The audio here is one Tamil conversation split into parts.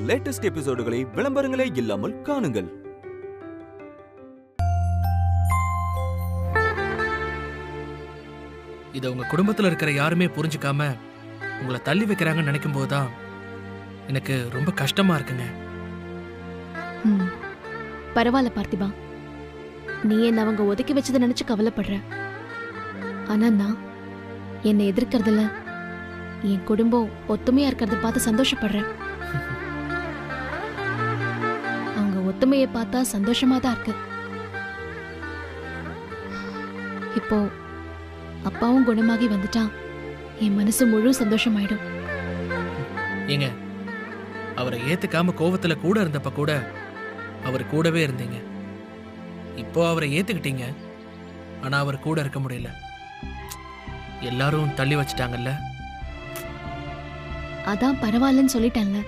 லேட்டஸ்ட் எபிசோடுகளை விளம்பரங்களே இல்லாமல் காணுங்கள். இதை உங்க குடும்பத்துல இருக்கிற யாருமே புரிஞ்சுக்காம உங்களை தள்ளி வைக்கிறாங்கன்னு நினைக்கும் போதுதான் எனக்கு ரொம்ப கஷ்டமா இருக்குங்க. பரவாயில்ல பார்த்திபா, நீ என்ன அவங்க ஒதுக்கி வச்சதை நினைச்சு கவலைப்படுற. ஆனா நான் என்னை எதிர்க்கிறதுல என் குடும்பம் ஒத்துமையா இருக்கிறத பார்த்து சந்தோஷப்படுறேன். அவங்க ஒத்துமையை பார்த்தா சந்தோஷமா தான் இருக்கு. இப்போ அப்பாவும் குணமாகி வந்துட்டா என் மனசு முழு சந்தோஷமாயிடும். ஏங்க, அவரை ஏத்துக்காம கோவத்துல கூட இருந்தப்ப கூட அவர் கூடவே இருந்தீங்க. இப்போ அவரை ஏத்துக்கிட்டீங்க, ஆனா அவர் கூட இருக்க முடியல. எல்லாரும் தள்ளி வச்சிட்டாங்கல்ல. அதான் பரவாயில்லன்னு சொல்லிட்டேன்ல.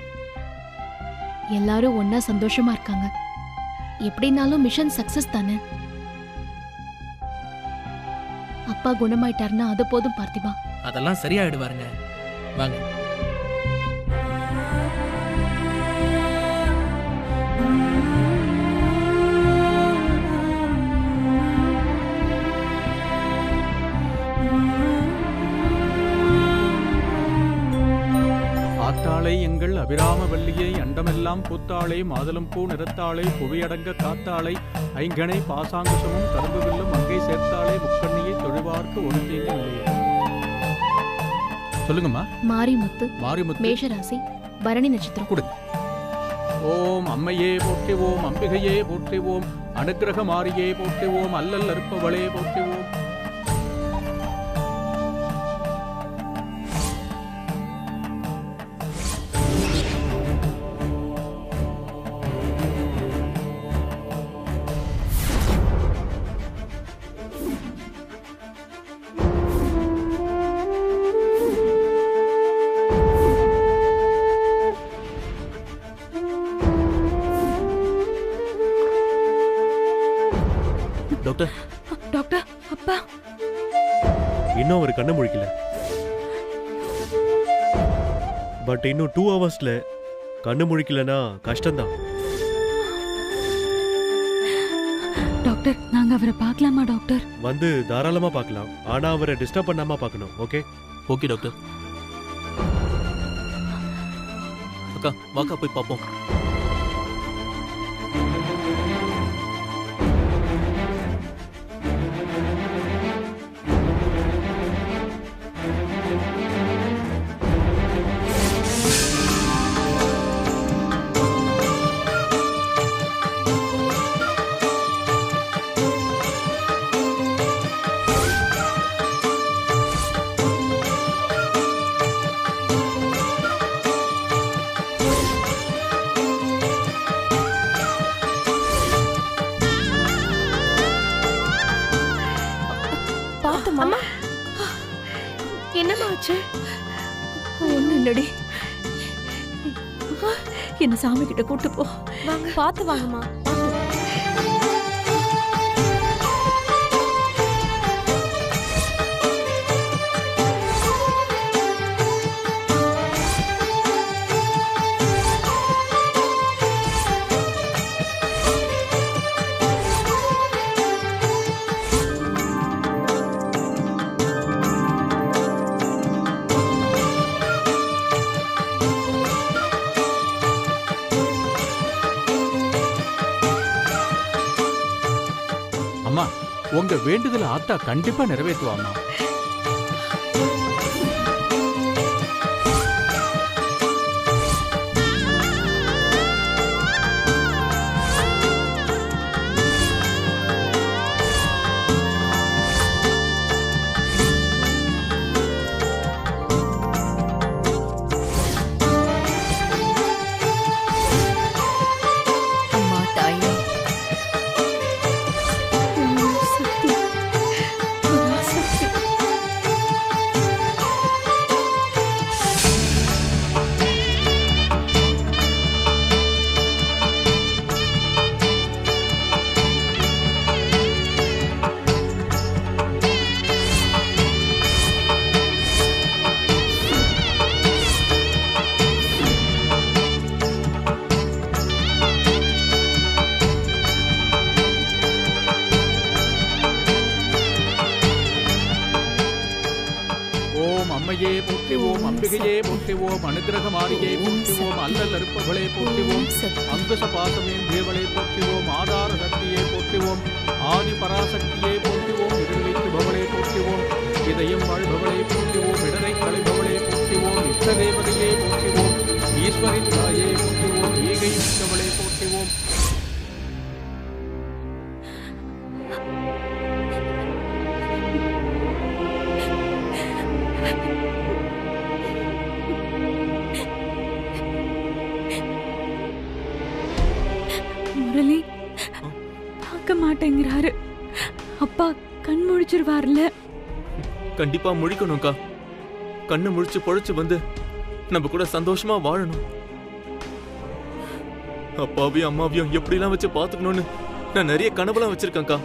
எல்லாரும் ஒன்னா சந்தோஷமா இருக்காங்க. எப்படினாலும் மிஷன் சக்சஸ் தானே. அப்பா குணமாயிட்டாருன்னா அது போதும் பார்த்திபா. அதெல்லாம் சரியாயிடுவாருங்க. வாங்க. ஆத்தாளை எங்கள் அபிராம வல்லியை அண்டமெல்லாம் பூத்தாளை மாதுளம் பூ நிறத்தாளை புவியடங்க காத்தாளை ஐங்கனை பாசாங்குசமும் கரும்பு வில்லும் அங்கை சேர்த்தாளை முக்கண்ணியை தொழுவார்க்கு ஒரு தீங்கு இல்லையே. சொல்லுங்கம்மா. மாரிமுத்து, மாரிமுத்து, மேஷராசி, பரணி நட்சத்திரம். கொடுங்க. ஓம் அம்மையே போற்றுவோம், அம்பிகையே போற்றுவோம், அனுக்கிரக மாரியே போற்றுவோம், அல்லல் அறுப்பவளே போற்றுவோம். டாக்டர், டாக்டர், அப்பா இன்னும் அவர் கண்ண முழிக்கல. பட் இன்னும் 2 ஹவர்ஸ்ல கண்ணு முழிக்கலனா கஷ்டம்தான். டாக்டர், நாங்க அவரை பார்க்கலாமா டாக்டர்? வந்து தாராளமா பார்க்கலாம், ஆனா அவரை டிஸ்டர்ப் பண்ணாம பார்க்கணும். ஓகே? Okay doctor. அக்கா வாக்கா போய் பார்ப்போம். என்னமா ஆச்சு? ஒண்ணு இல்லடி. என்ன சாமி கிட்ட கூட்டு போ. பார்த்து வாங்கம்மா. உங்க வேண்டுதல ஆத்தா கண்டிப்பா நிறைவேற்றுவாமா. போற்றிவோம், அம்பிகையே போற்றிவோம், அனுகிரகமாரியை போற்றிவோம், அல்லல் அறுப்பவளே போற்றிவோம், அங்குச பாசமேன் தேவளை போற்றிவோம், ஆதார சக்தியை போற்றிவோம், ஆதி பராசக்தியை போற்றிவோம், இருளிக்குபவளை போற்றிவோம், இதயம் வாழ்பவளை போற்றிவோம், இடரை களைபவளை போற்றிவோம், இஷ்டதேவதையை போற்றிவோம், ஈஸ்வரின் தாயை போற்றிவோம், ஈகை மிக்கவளை போற்றிவோம். முரளி பார்க்க மாட்டேங்கிறாரு. அப்பா கண் முழிச்சிருவார்ல. கண்டிப்பா முழிக்கணும்க்கா. கண்ணு முழிச்சு பொழைச்சு வந்து நம்ம கூட சந்தோஷமா வாழணும். அப்பாவையும் அம்மாவையும் எப்படிலாம் வச்சு பாத்துக்கணும்னு நான் நிறைய கனவுலாம் வச்சிருக்கேன்க்கா.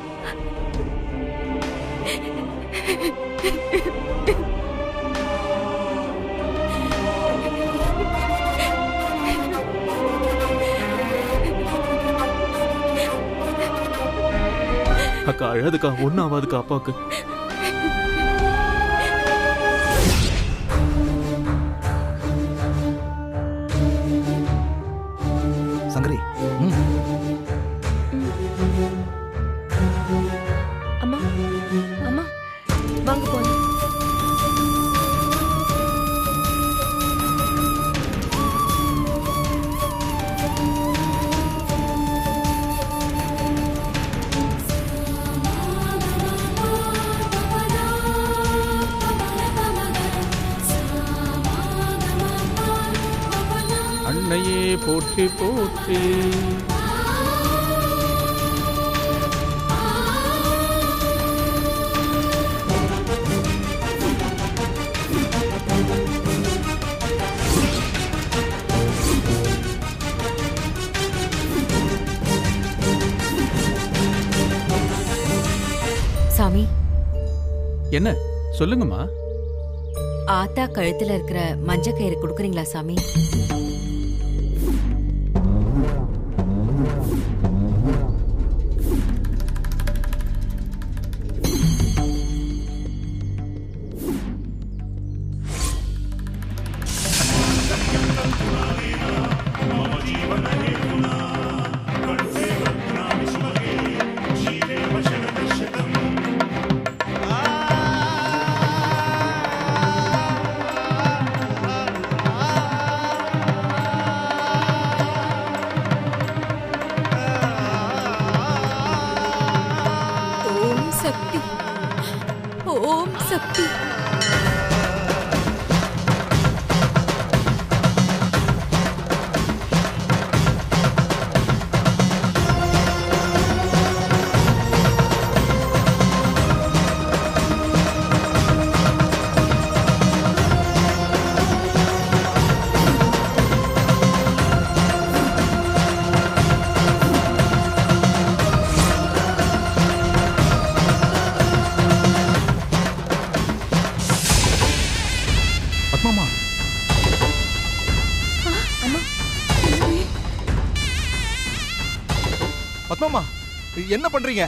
அக்கா அழாதுக்கா, ஒன்னும் ஆகாதுக்கா அப்பாவுக்கு. சங்கரி, அம்மா அம்மா வாங்க போலாம். அன்னையே போற்றி போற்றி. சாமி, என்ன சொல்லுங்கம்மா. ஆத்தா கழுத்துல இருக்கிற மஞ்ச கயிறு கொடுக்குறீங்களா சாமி? சக்தி, ஓம் சக்தி. பத்மாமா, பத்மாமா என்ன பண்றீங்க?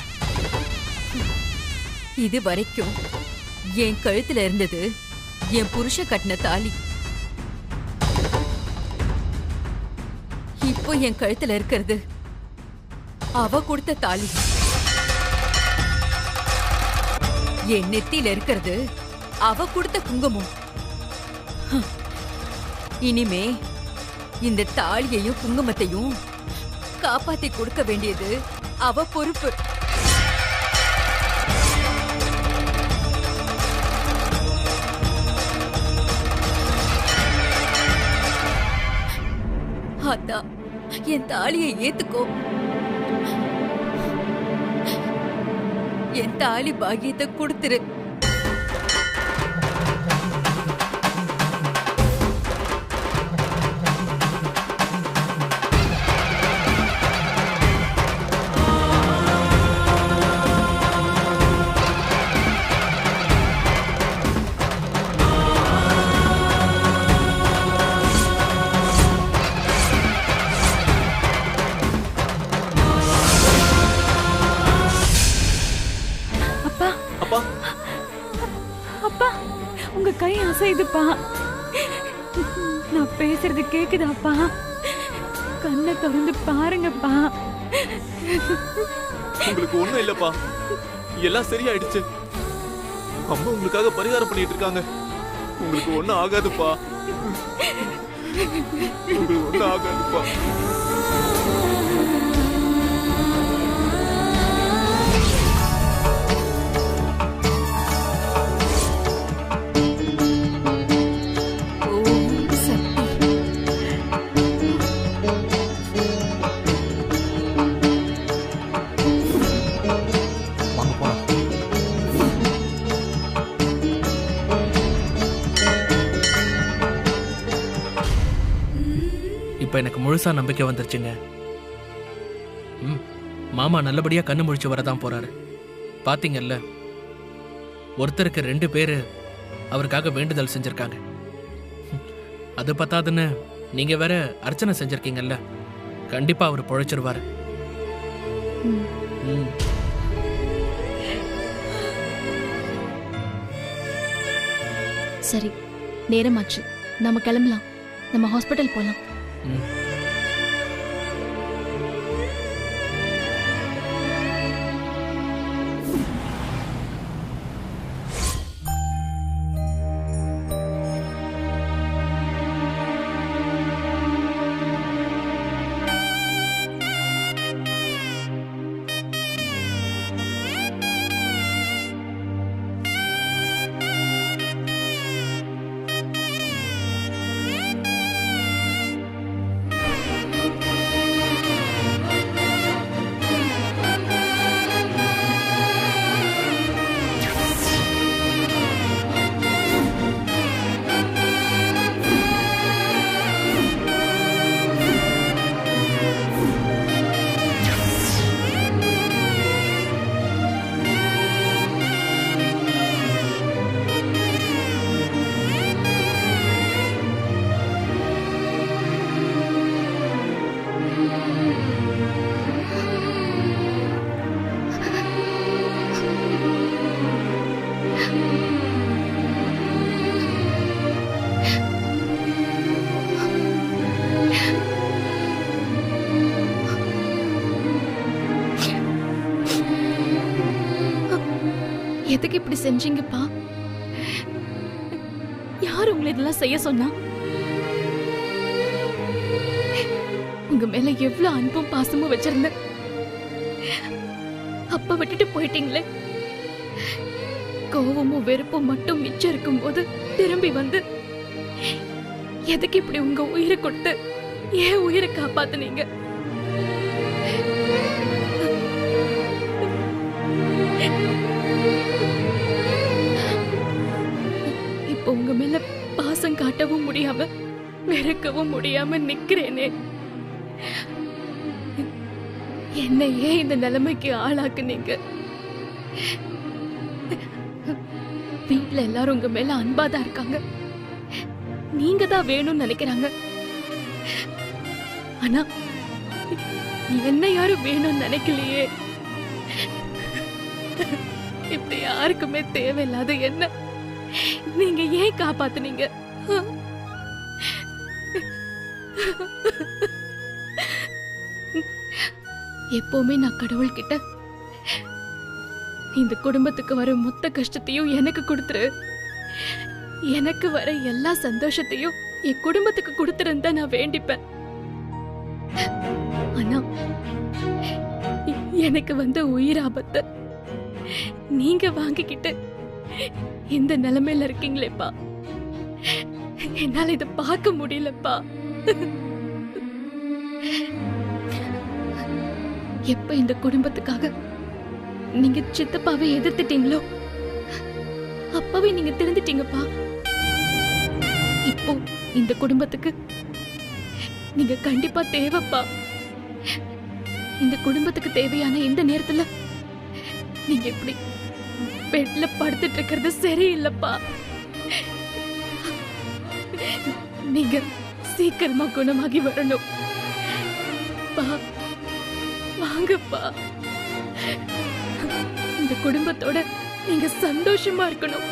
இது வரைக்கும் என் கழுத்துல இருந்தது என் புருஷ கட்டின தாலி. இப்போ என் கழுத்துல இருக்கிறது அவ கொடுத்த தாலி. என் நெத்தியில இருக்கிறது அவ கொடுத்த குங்குமம். இனிமே இந்த தாலியையும் குங்குமத்தையும் காப்பாத்தி கொடுக்க வேண்டியது அவ பொறுப்பு. அதான் என் தாலியை ஏத்துக்கோ. என் தாலி பாக்கியத்தை கொடுத்துரு. அப்பா அசைதுப்பா. நான் பேசுறது கேக்குதாப்பா? கண்ணை திறந்து பாருங்கப்பா. உங்களுக்கு ஒண்ணும் இல்லப்பா, எல்லாம் சரியாயிடுச்சு. அம்மா உங்களுக்காக பரிகாரம் பண்ணிட்டு இருக்காங்க. உங்களுக்கு ஒண்ணும் ஆகாதுப்பா, உங்களுக்கு ஒண்ணும் ஆகாதுப்பா. இப்ப எனக்கு முழுசா நம்பிக்கை வந்துருச்சுங்க. மாமா நல்லபடியா கண்ணு முழிச்சு வரதான் போறாரு. பாத்தீங்கல்ல, ஒருத்தருக்கு 2 பேரு அவருக்காக வேண்டுதல் செஞ்சிருக்காங்க. அது பத்தாதுன்னு நீங்க வேற அர்ச்சனை செஞ்சிருக்கீங்கல்ல, கண்டிப்பா அவர் பொழைச்சிருவாரு. சரி, நேரமாச்சு, நம்ம கிளம்பலாம். நம்ம ஹாஸ்பிட்டல் போலாம். எதுக்கு இப்படி செஞ்சீங்கப்பா? யார் உங்களை இதெல்லாம் செய்ய சொன்னா? உங்க மேல எவ்வளவு அன்பும் பாசமும் வச்சிருந்தேன், அப்ப விட்டுட்டு போயிட்டீங்களே. கோவமும் வெறுப்பும் மட்டும் மிச்சம் இருக்கும் போது திரும்பி வந்து எதுக்கு இப்படி உங்க உயிரை கொடுத்து ஏன் உயிரை காப்பாத்துனீங்க? இப்போ உங்க மேல பாசம் காட்டவும் முடியாம வெறுக்கவும் முடியாம நிக்கிறேனே. என்ன ஏன் இந்த நிலைமைக்கு ஆளாக்குனீங்க? வீட்டுல எல்லாரும் உங்க மேல அன்பாதான் இருக்காங்க, நீங்க தான் வேணும்னு நினைக்கிறாங்க. ஆனா என்ன யாரும் வேணும்னு நினைக்கலையே. இப்படி யாருக்குமே தேவையில்லாத என்ன நீங்க ஏன் காப்பாத்துனீங்க? எப்பவுமே நான் கடவுள்கிட்ட இந்த குடும்பத்துக்கு வர மொத்த கஷ்டத்தையும் எனக்கு கொடுத்துரு, எனக்கு வர எல்லா சந்தோஷத்தையும் என் குடும்பத்துக்கு கொடுத்துருந்தா நான் வேண்டிப்பேன். ஆனா எனக்கு வந்த உயிர் ஆபத்தை நீங்க வாங்கிக்கிட்டு இந்த நிலைமையில இருக்கீங்களேப்பா. என்னால இத பார்க்க முடியலப்பா. எப்ப இந்த குடும்பத்துக்காக நீங்க சித்தப்பாவை எதிர்த்துட்டீங்களோ அப்பவே நீங்க திருந்துட்டீங்கப்பா. இப்போ இந்த குடும்பத்துக்கு நீங்க கண்டிப்பா தேவைப்பா. இந்த குடும்பத்துக்கு தேவையான இந்த நேரத்துல நீங்க எப்படி பெட்ல படுத்துட்டு இருக்கிறது சரியில்லப்பா. நீங்க சீக்கிரமா குணமாகி வரணும். வாங்கப்பா, இந்த குடும்பத்தோட நீங்க சந்தோஷமா இருக்கணும்.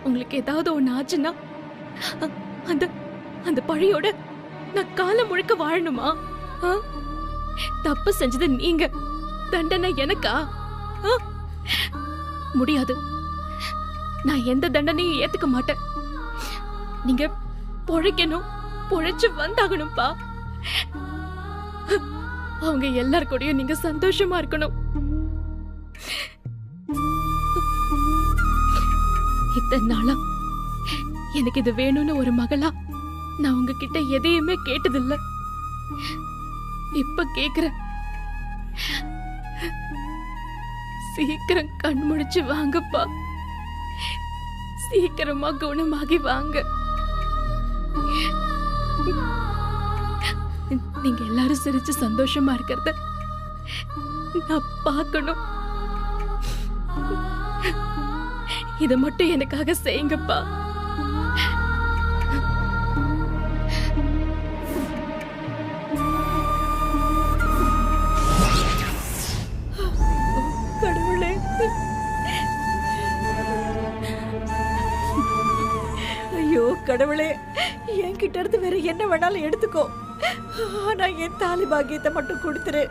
உங்களுக்கு ஏதாவது ஒண்ணு ஆச்சுன்னா அந்த அந்த பழியோட நான் காலம் முழுக்க வாழணுமா? தப்பு செஞ்சது நீங்க, தண்டனை எனக்கா? முடியாது. நான் எந்த தண்டனையும் ஏத்துக்க மாட்டேன். நீங்க பொழைக்கணும், பொழைச்சு வந்தாகணும்பா. அவங்க எல்லார் கூடயும் நீங்க சந்தோஷமா இருக்கணும். இத்தனை நாளா எனக்கு இது வேணும்னு ஒரு மகளா நான் உங்ககிட்ட எதையுமே கேட்டதில்ல. இப்ப கேக்குறேன். சீக்கிரம் கண் முழிச்சு வாங்கப்பா. சீக்கிரமா குணமாகி வாங்க. நீங்க எல்லாரும் சிரிச்சு சந்தோஷமா இருக்கிறத நான் பார்க்கணும். இத மட்டும் எனக்காக செய்யுங்கப்பா. கடவுளே, ஐயோ கடவுளே, என்கிட்ட இருந்து வேற என்ன வேணாலும் எடுத்துக்கோ, ஆனா என் தாலி பாக்கியத்தை மட்டும் கொடுத்துரு.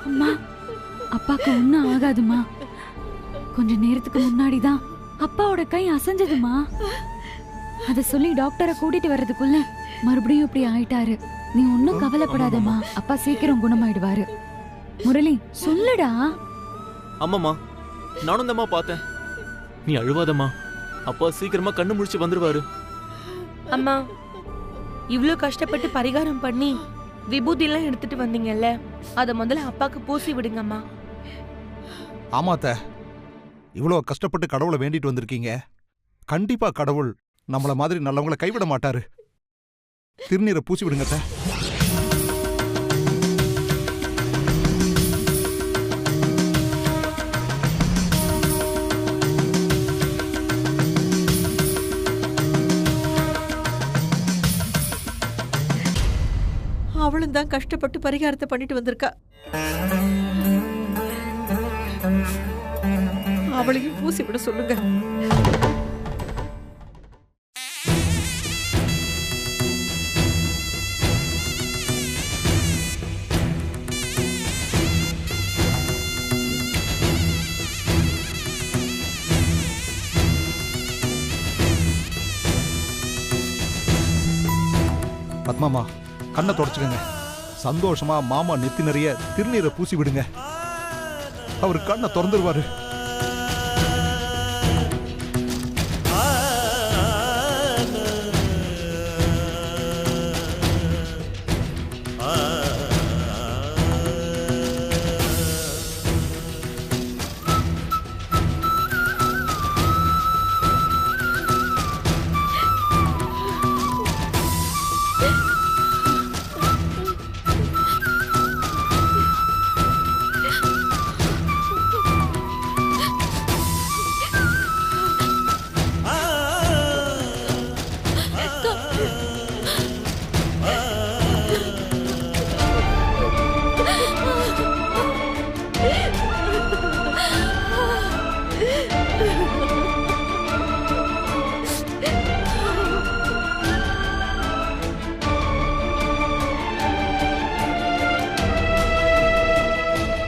அம்மா, அப்பாக்கு ஒண்ணும் ஆகாதுமா. கொஞ்ச நேரத்துக்கு முன்னாடிதான் அப்பாவோட கை அசைஞ்சதுமா. அத சொல்லி டாக்டரை கூட்டிட்டு வர்றதுக்குள்ள மறுபடியும் இப்படி ஆயிட்டாரு. நீ ஒன்னும் கவலைப்படாதம்மா, அப்பா சீக்கிரம் குணமாயிடுவாரு. முரளி சொல்லுடா. அம்மாமா, நானும் தம்மா பார்த்தேன். நீ அழுவாதம்மா, அப்பா சீக்கிரமா கண்ணு முழிச்சு வந்துருவாரு. அம்மா, இவ்ளோ கஷ்டப்பட்டு பரிகாரம் பண்ணி விபூதி எல்லாம் எடுத்துட்டு வந்தீங்கல்ல, அத முதல்ல அப்பாக்கு பூசி விடுங்கம்மா. ஆமாத்த, இவ்வளோ கஷ்டப்பட்டு கடவுளை வேண்டிட்டு வந்திருக்கீங்க. கண்டிப்பா கடவுள் நம்மள மாதிரி நல்லவங்களை கைவிட மாட்டாரு. திருநீரை பூசி விடுங்கத்த. அவளும் தான் கஷ்டப்பட்டு பரிகாரத்தை பண்ணிட்டு வந்திருக்கா. அவளையும் பூசி விட சொல்லுங்க. பத்மாமா, கண்ணை தொடச்சுக்கங்க. சந்தோஷமா மாமா நெத்தி நிறைய திருநீரை பூசி விடுங்க. அவர் கண்ணை திறந்துருவாரு.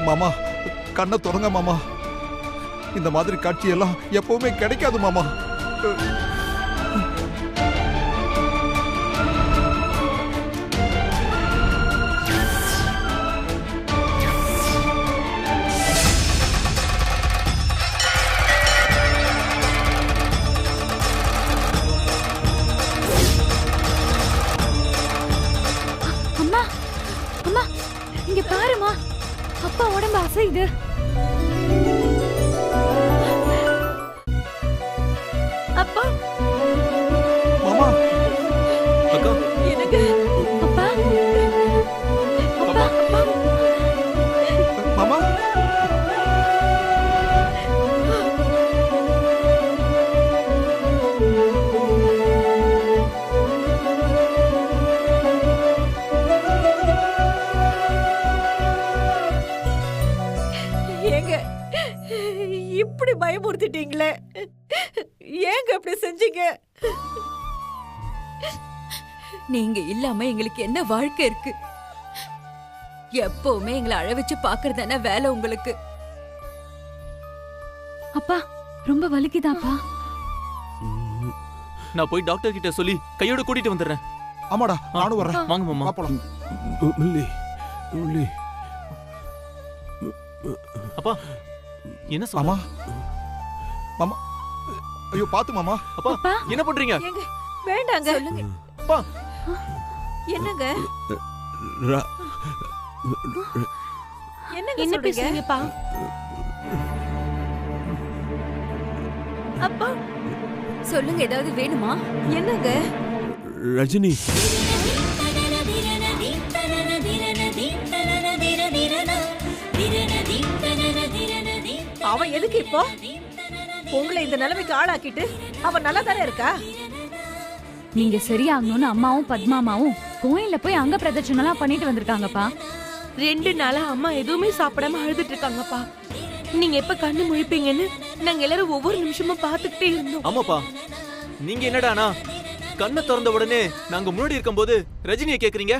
மாமா, கண்ணை தொடங்க மாமா. இந்த மாதிரி காட்சியெல்லாம் எப்பவுமே கிடைக்காது மாமா. அம்மா, அம்மா இங்க பாருமா, அப்பா உடம்பு அசையுது. அப்பா, மாமா, இப்படி பயமுறுத்திட்டீங்களே. ஏங்க இப்படி செஞ்சீங்க? நீங்க இல்லாம எங்களுக்கு என்ன வாழ்க்கை இருக்கு? எப்பவுமே எங்களை அழ வச்சு பாக்குறதானே வேலை உங்களுக்கு. அப்பா ரொம்ப வலிக்குதாப்பா? நான் போய் டாக்டர் கிட்ட சொல்லி கையோட கூட்டிட்டு வந்துடுறேன். ஆமாடா, நானும் வரேன். வாங்க மாமா. போலாம். அப்பா என்ன சொல்லுமா? மாமா, ஐயோ பாத்து மாமா. அப்பா என்ன பண்றீங்க? ஏங்க வேண்டாங்க. சொல்லுங்க. அப்பா என்னங்க? என்னங்க என்ன சொல்றீங்க? பேசுறீங்கப்பா? அப்பா சொல்லுங்க, ஏதாவது வேணுமா? என்னங்க? ரஜினி, அவன் எதுக்கு இப்போ உங்களை இந்த நிலைமைக்கு ஆளாக்கிட்டு? அவன் நல்லா தானே இருக்கா? நீங்க சரியாகணும்னு அம்மாவும் பத்மாமாவும் கோயில்ல போய் அங்க பிரதட்சணம் பண்ணிட்டு வந்திருக்காங்கப்பா. 2 நாளா அம்மா எதுவுமே சாப்பிடாம அழுதுட்டு இருக்காங்கப்பா. நீங்க எப்ப கண்ணு முழிப்பீங்கன்னு நாங்க எல்லாரும் ஒவ்வொரு நிமிஷமும் பாத்துக்கிட்டே இருந்தோம். ஆமாப்பா, நீங்க என்னடானா கண்ணை திறந்த உடனே நாங்க முன்னாடி இருக்கும்போது ரஜினியை கேக்குறீங்க?